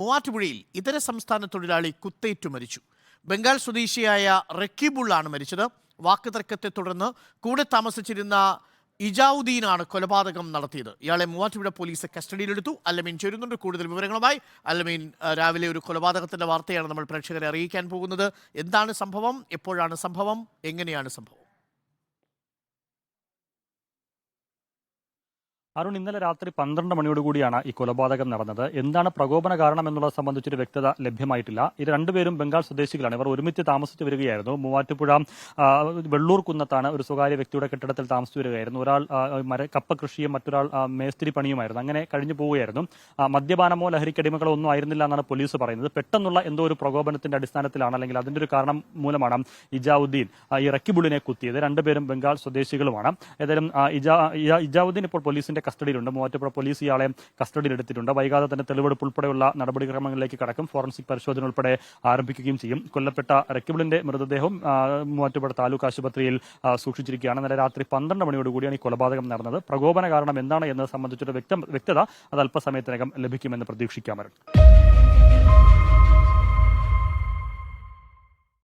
മൂവാറ്റുപുഴയിൽ ഇതര സംസ്ഥാന തൊഴിലാളി കുത്തേറ്റു മരിച്ചു. ബംഗാൾ സ്വദേശിയായ റക്കീബുള്ളാണ് മരിച്ചത്. വാക്കുതർക്കത്തെ തുടർന്ന് കൂടെ താമസിച്ചിരുന്ന ഇജാവുദ്ദീനാണ് കൊലപാതകം നടത്തിയത്. ഇയാളെ മൂവാറ്റുപുഴ പോലീസ് കസ്റ്റഡിയിലെടുത്തു. അല്ലമീൻ ചേരുന്നുണ്ട് കൂടുതൽ വിവരങ്ങളുമായി. അല്ലമീൻ, രാവിലെ ഒരു കൊലപാതകത്തിന്റെ വാർത്തയാണ് നമ്മൾ പ്രേക്ഷകരെ അറിയിക്കാൻ പോകുന്നത്. എന്താണ് സംഭവം? എപ്പോഴാണ് സംഭവം? എങ്ങനെയാണ് സംഭവം? അരുൺ, ഇന്നലെ രാത്രി 12 മണിയോടുകൂടിയാണ് ഈ കൊലപാതകം നടന്നത്. എന്താണ് പ്രകോപന കാരണം എന്നുള്ളത് സംബന്ധിച്ചൊരു വ്യക്തത ലഭ്യമായിട്ടില്ല. ഇത് രണ്ടുപേരും ബംഗാൾ സ്വദേശികളാണ്. ഇവർ ഒരുമിച്ച് താമസിച്ചു വരികയായിരുന്നു. മൂവാറ്റുപുഴ വെള്ളൂർ കുന്നത്താണ് ഒരു സ്വകാര്യ വ്യക്തിയുടെ കെട്ടിടത്തിൽ താമസിച്ചു വരികയായിരുന്നു. ഒരാൾ കപ്പ കൃഷിയും മറ്റൊരാൾ മേസ്തിരി പണിയുമായിരുന്നു. അങ്ങനെ കഴിഞ്ഞു പോവുകയായിരുന്നു. മദ്യപാനമോ ലഹരിക്കടിമകളോ ഒന്നും ആയിരുന്നില്ല എന്നാണ് പോലീസ് പറയുന്നത്. പെട്ടെന്നുള്ള എന്തോ ഒരു പ്രകോപനത്തിന്റെ അടിസ്ഥാനത്തിലാണ്, അല്ലെങ്കിൽ അതിന്റെ ഒരു കാരണം മൂലമാണ് ഇജാവുദ്ദീൻ ഈ റക്കീബുള്ളിനെ കുത്തിയത്. രണ്ടുപേരും ബംഗാൾ സ്വദേശികളുമാണ്. ഏതായാലും ഇജാവുദ്ദീൻ ഇപ്പോൾ പോലീസിന്റെ കസ്റ്റഡിയിലുണ്ട്. മൂവാറ്റുപുഴ പോലീസ് ഇയാളെ കസ്റ്റഡിയിലെടുത്തിട്ടുണ്ട്. വൈകാതെ തന്നെ തെളിവെടുപ്പ് ഉൾപ്പെടെയുള്ള നടപടിക്രമങ്ങളിലേക്ക് കടക്കും. ഫോറൻസിക് പരിശോധന ഉൾപ്പെടെ ആരംഭിക്കുകയും ചെയ്യും. കൊല്ലപ്പെട്ട റക്കീബുള്ളിന്റെ മൃതദേഹം മൂവാറ്റുപുഴ താലൂക്ക് ആശുപത്രിയിൽ സൂക്ഷിച്ചിരിക്കുകയാണ്. ഇന്നലെ രാത്രി 12 മണിയോടുകൂടിയാണ് ഈ കൊലപാതകം നടന്നത്. പ്രകോപന കാരണം എന്താണ് എന്നത് സംബന്ധിച്ചൊരു വ്യക്തത അത് അല്പസമയത്തിനകം ലഭിക്കുമെന്ന് പ്രതീക്ഷിക്കാമല്ലോ.